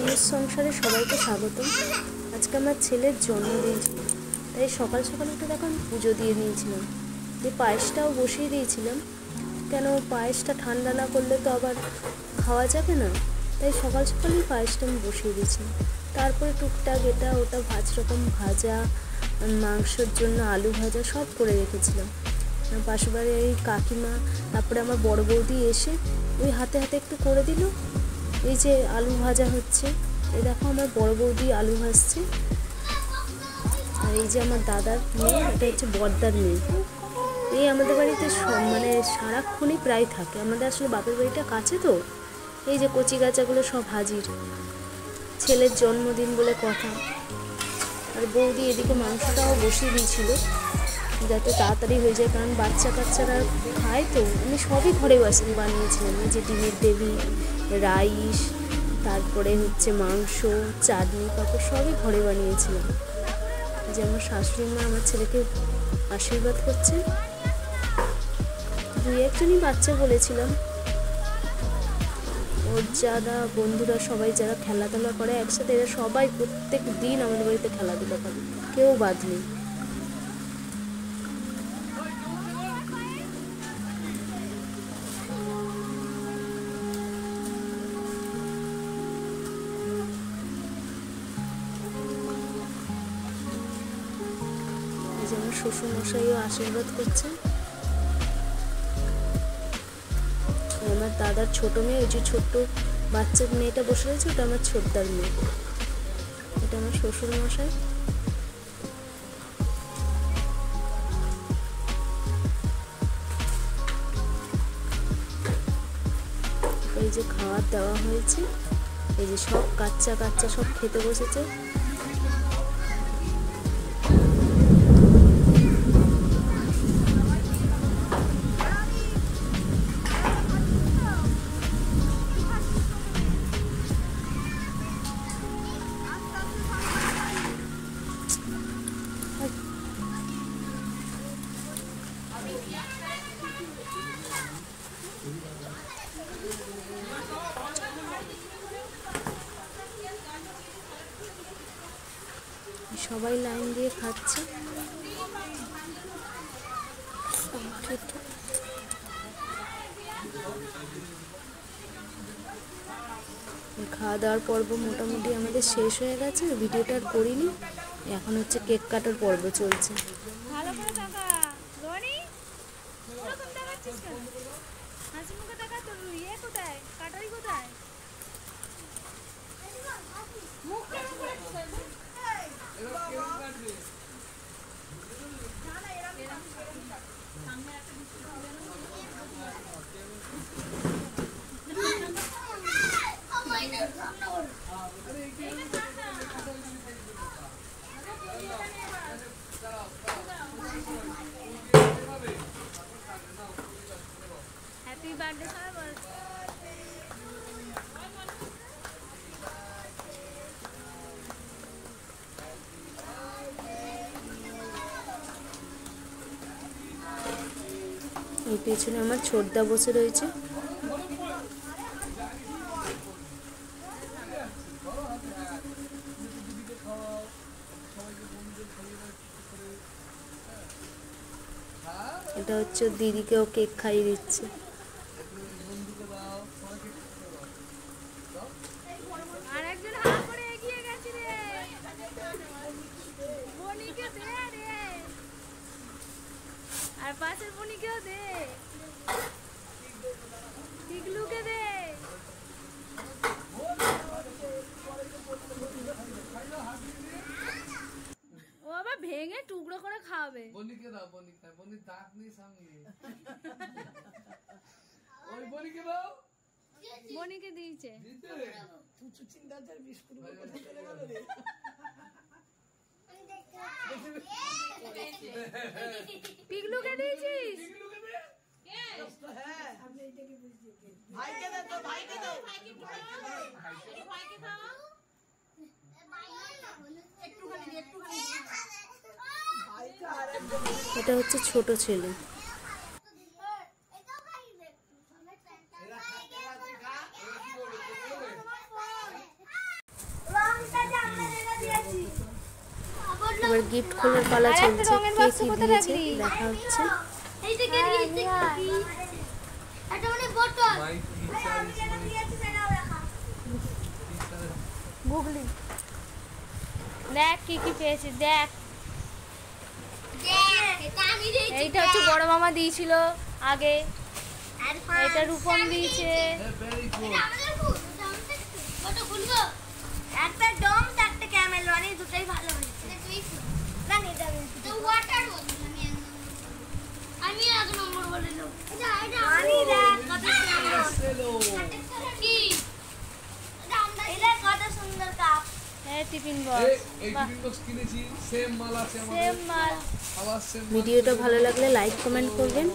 মানুষ সংসারে সবাইকে স্বাগতম। আজকে আমার ছেলের জন্মদিন ছিল, তাই সকাল সকাল উঠে তখন পুজো দিয়ে নিয়েছিলাম, দিয়ে পায়েসটাও বসিয়ে দিয়েছিলাম। কেন পায়েসটা ঠান্ডা না করলে তো আবার খাওয়া যাবে না, তাই সকাল সকালই পায়েসটা আমি বসিয়ে দিয়েছিলাম। তারপরে টুকটাক এটা ওটা রকম ভাজা, মাংসের জন্য আলু ভাজা সব করে রেখেছিলাম। পাশের বাড়ির এই কাকিমা, তারপরে আমার বড় বৌদি এসে ওই হাতে হাতে একটু করে দিল। এই যে আলু ভাজা হচ্ছে, এই দেখো আমার বড় বৌদি আলু ভাজছে। আর এই যে আমার দাদার মেয়ে, এটা হচ্ছে বড়দার মেয়ে। এই আমাদের বাড়িতে মানে সারাক্ষণই প্রায় থাকে। আমাদের আসলে বাপের বাড়িটা কাছে তো, এই যে কচি গাছাগুলো সব হাজির। ছেলের জন্মদিন বলে কথা। আর বৌদি এদিকে মাংসটাও বসিয়ে দিয়েছিল যাতে তাড়াতাড়ি হয়ে যায়, কারণ বাচ্চা কাচ্চারা খায় তো। আমি সবই ঘরে বানিয়েছিলাম, এই যে ডিমের দেবি, রাইস, তারপরে হচ্ছে মাংস, চাটনি, পাপড় সবই ঘরে বানিয়েছিলাম। যে আমার শাশুড়ি মা আমার ছেলেকে আশীর্বাদ করছে। দুই একজনই বাচ্চা বলেছিলাম, ওর যারা বন্ধুরা সবাই যারা খেলাধুলা করে একসাথে, এরা সবাই প্রত্যেক দিন আমাদের বাড়িতে খেলাধুলা করে, কেউ বাদ নেই। যেমন শ্বশুর মশাইও আশীর্বাদ করছে। আমার দাদার ছোট মেয়ে, ওই যে ছোট্ট বাচ্চা মেয়েটা বসে রয়েছে, ওটা আমার ছোটদার মেয়ে। এটা আমার শ্বশুর মশাই। এই যে খাবার দেওয়া হয়েছে, এই যে সব কাচ্চা কাচ্চা সব খেতে বসেছে। সবাই লাইন দিয়ে খাচ্ছে। খাওয়া দাওয়ার পর্ব মোটামুটি আমাদের শেষ হয়ে গেছে, ভিডিওটা আর করিনি। এখন হচ্ছে কেক কাটার পর্ব চলছে। হ্যাপি বার্থডে সবাই। এই পেছনে আমার ছোটদা বসে রয়েছে। এটা হচ্ছে দিদিকেও কেক খাইয়ে দিচ্ছে। আর পাশের বনিকেও দে, টিকলুকে দে। ও আবার ভেঙে টুকরো করে খাবে। বনিকে দাও, বনি খায়, বনির দাঁত নেই সামনে। ওই বনিকে দাও, বনিকে দিয়েছে। তুই চিন্তার বিস্কুট কোথায় চলে গেল রে? পিগলুকে দিয়েছিস? হ্যাঁ, আপনি এটাকে বুঝিয়ে ভাইকে দাও, তো ভাইকে দাও, ভাইকে দাও। এটা হচ্ছে ছোট ছেলে। এবার গিফট খোলার পালা চলছে। কে কি দিয়েছে দেখা হচ্ছে। গুগলি দেখ কি কি পেয়েছিস দেখ। এইটা হচ্ছে বড় মামা দিয়েছিল আগে, এটা রূপম দিয়েছে। একটা ডমস একটা ক্যামেল রানি দুটোই ভালো হয়েছে। রানি দাও তো ওয়াটার আমি এক নম্বর বলে নাও। রানি দেখ কত সুন্দর কি এটা কত সুন্দর কাপ। হ্যাঁ টিফিন বক্স, এই টিফিন বক্স কিনেছি, সেম মাল আছে আমাদের, সেম মাল। আবার সেম। ভিডিওটা ভালো লাগলে লাইক কমেন্ট করবেন।